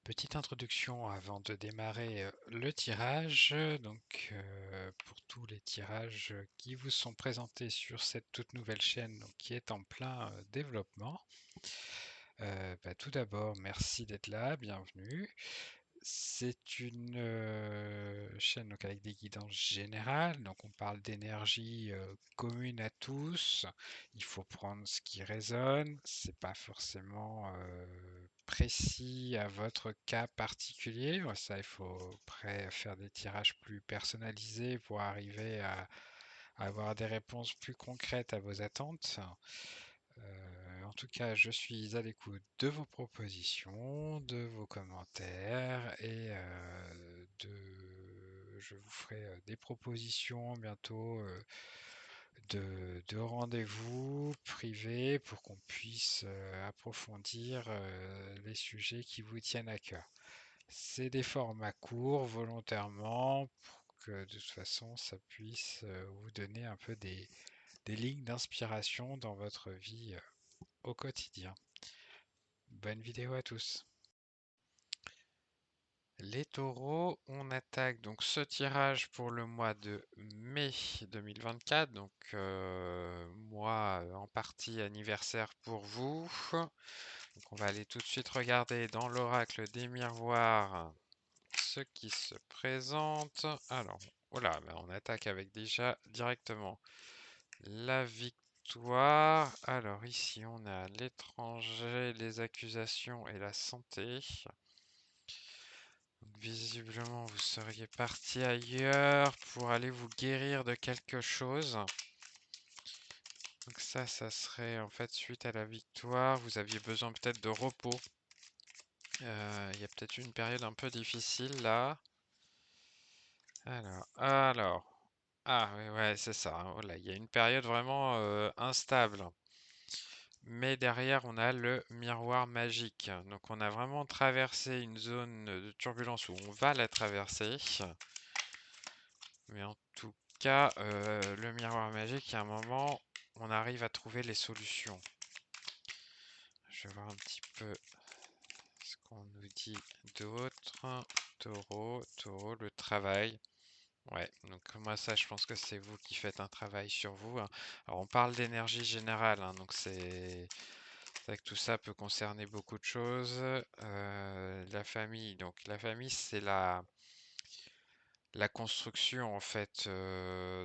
Petite introduction avant de démarrer le tirage. Pour tous les tirages qui vous sont présentés sur cette toute nouvelle chaîne qui est en plein développement. Tout d'abord, merci d'être là, bienvenue. C'est une chaîne avec des guidances générales, donc on parle d'énergie commune à tous. Il faut prendre ce qui résonne, c'est pas forcément précis à votre cas particulier. Ça, il faut après faire des tirages plus personnalisés pour arriver à avoir des réponses plus concrètes à vos attentes. En tout cas, je suis à l'écoute de vos propositions, de vos commentaires je vous ferai des propositions bientôt de rendez-vous privés pour qu'on puisse approfondir les sujets qui vous tiennent à cœur. C'est des formats courts volontairement pour que de toute façon ça puisse vous donner un peu des lignes d'inspiration dans votre vie au quotidien. Bonne vidéo à tous. Les taureaux, on attaque donc ce tirage pour le mois de mai 2024, donc mois en partie anniversaire pour vous. Donc on va aller tout de suite regarder dans l'oracle des miroirs ce qui se présente. Alors, voilà, on attaque avec déjà directement la victoire. Alors ici on a l'étranger, les accusations et la santé. Donc, visiblement vous seriez parti ailleurs pour aller vous guérir de quelque chose. Donc ça serait en fait suite à la victoire. Vous aviez besoin peut-être de repos. Il y a peut-être eu une période un peu difficile là. Alors. Ah ouais, ouais, c'est ça, hein. Voilà, il y a une période vraiment instable. Mais derrière, on a le miroir magique. Donc on a vraiment traversé une zone de turbulence où on va la traverser. Mais en tout cas, le miroir magique, il y a un moment, on arrive à trouver les solutions. Je vais voir un petit peu ce qu'on nous dit d'autre. Taureau, le travail. Ouais, donc moi ça je pense que c'est vous qui faites un travail sur vous, hein. Alors on parle d'énergie générale, hein, donc c'est vrai que tout ça peut concerner beaucoup de choses. La famille, donc la famille c'est la construction en fait.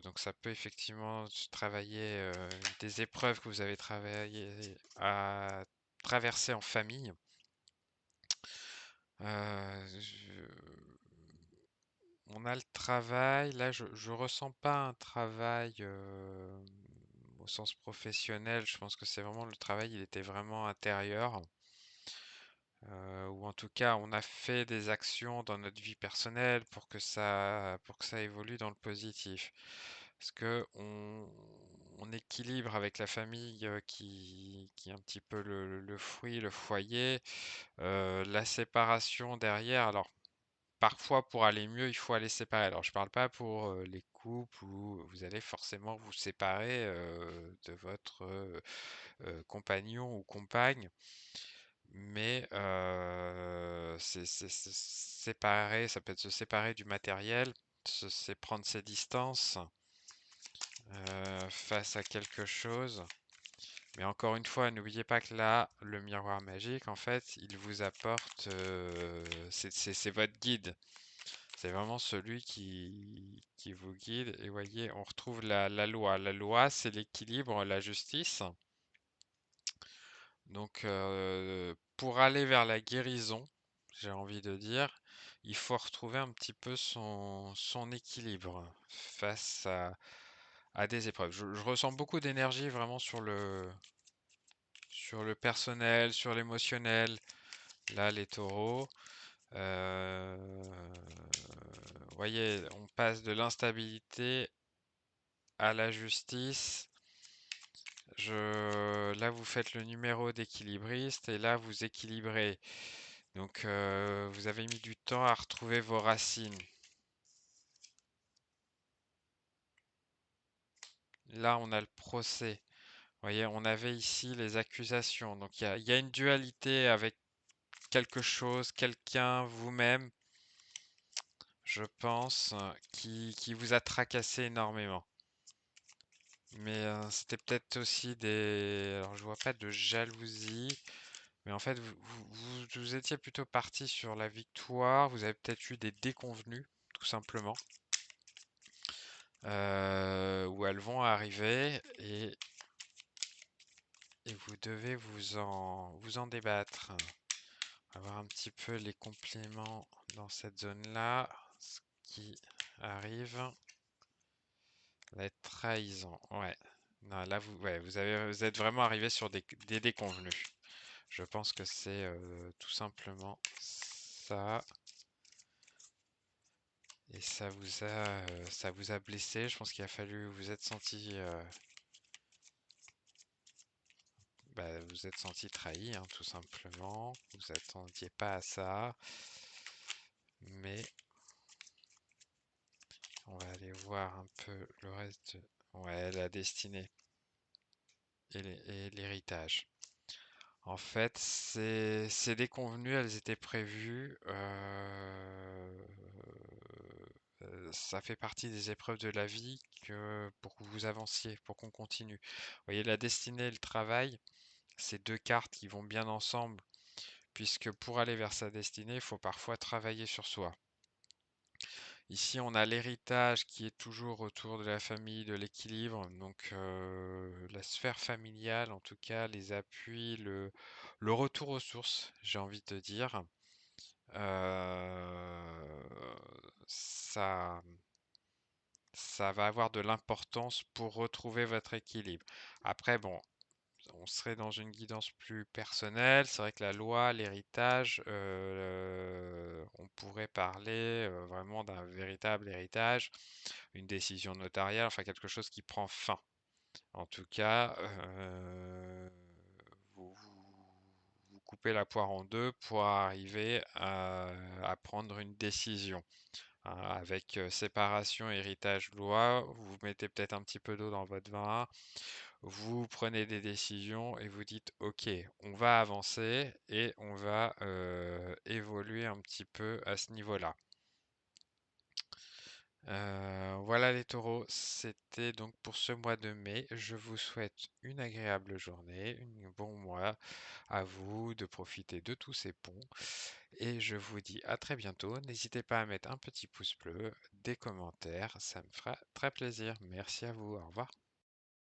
Donc ça peut effectivement travailler des épreuves que vous avez travaillé à traverser en famille. On a le travail. Là, je ressens pas un travail au sens professionnel. Je pense que c'est vraiment le travail, il était vraiment intérieur. Ou en tout cas, on a fait des actions dans notre vie personnelle pour que ça évolue dans le positif. Parce que on équilibre avec la famille qui est un petit peu le fruit, le foyer. La séparation derrière. Alors, parfois, pour aller mieux, il faut aller séparer. Alors, je parle pas pour les couples où vous allez forcément vous séparer de votre compagnon ou compagne, mais c'est séparer, ça peut être se séparer du matériel, c'est prendre ses distances face à quelque chose. Mais encore une fois, n'oubliez pas que là, le miroir magique, en fait, il vous apporte, c'est votre guide. C'est vraiment celui qui vous guide. Et voyez, on retrouve la loi. La loi, c'est l'équilibre, la justice. Donc, pour aller vers la guérison, j'ai envie de dire, il faut retrouver un petit peu son équilibre face à des épreuves. Je ressens beaucoup d'énergie vraiment sur le personnel, sur l'émotionnel. Là, les taureaux. Voyez, on passe de l'instabilité à la justice. Là, vous faites le numéro d'équilibriste et là, vous équilibrez. Donc, vous avez mis du temps à retrouver vos racines. Là, on a le procès. Vous voyez, on avait ici les accusations. Donc, il y a une dualité avec quelque chose, quelqu'un, vous-même, je pense, qui vous a tracassé énormément. Mais c'était peut-être aussi des... Alors je vois pas de jalousie, mais en fait vous étiez plutôt parti sur la victoire, vous avez peut-être eu des déconvenues, tout simplement, où elles vont arriver et vous devez vous en débattre. On va voir un petit peu les compléments dans cette zone-là, ce qui arrive. La trahison, ouais. Non, là, ouais, vous êtes vraiment arrivé sur des déconvenus. Je pense que c'est tout simplement ça. Et ça vous a blessé. Je pense qu'il a fallu, vous êtes senti, vous êtes senti trahi, hein, tout simplement. Vous attendiez pas à ça. Mais on va aller voir un peu le reste. Ouais, la destinée et l'héritage. En fait, ces déconvenues, elles étaient prévues. Ça fait partie des épreuves de la vie pour que vous avanciez, pour qu'on continue. Vous voyez, la destinée et le travail, c'est deux cartes qui vont bien ensemble, puisque pour aller vers sa destinée, il faut parfois travailler sur soi. Ici, on a l'héritage qui est toujours autour de la famille, de l'équilibre, donc la sphère familiale, en tout cas, les appuis, le retour aux sources, j'ai envie de dire. Euh, ça, ça va avoir de l'importance pour retrouver votre équilibre. Après, bon, on serait dans une guidance plus personnelle. C'est vrai que la loi, l'héritage, on pourrait parler vraiment d'un véritable héritage, une décision notariale, enfin quelque chose qui prend fin. En tout cas, vous coupez la poire en deux pour arriver à prendre une décision, hein, avec séparation, héritage, loi. Vous mettez peut-être un petit peu d'eau dans votre vin, vous prenez des décisions et vous dites, OK, on va avancer et on va évoluer un petit peu à ce niveau-là. Voilà les taureaux, c'était donc pour ce mois de mai. Je vous souhaite une agréable journée, un bon mois à vous, de profiter de tous ces ponts. Et je vous dis à très bientôt. N'hésitez pas à mettre un petit pouce bleu, des commentaires, ça me fera très plaisir. Merci à vous, au revoir.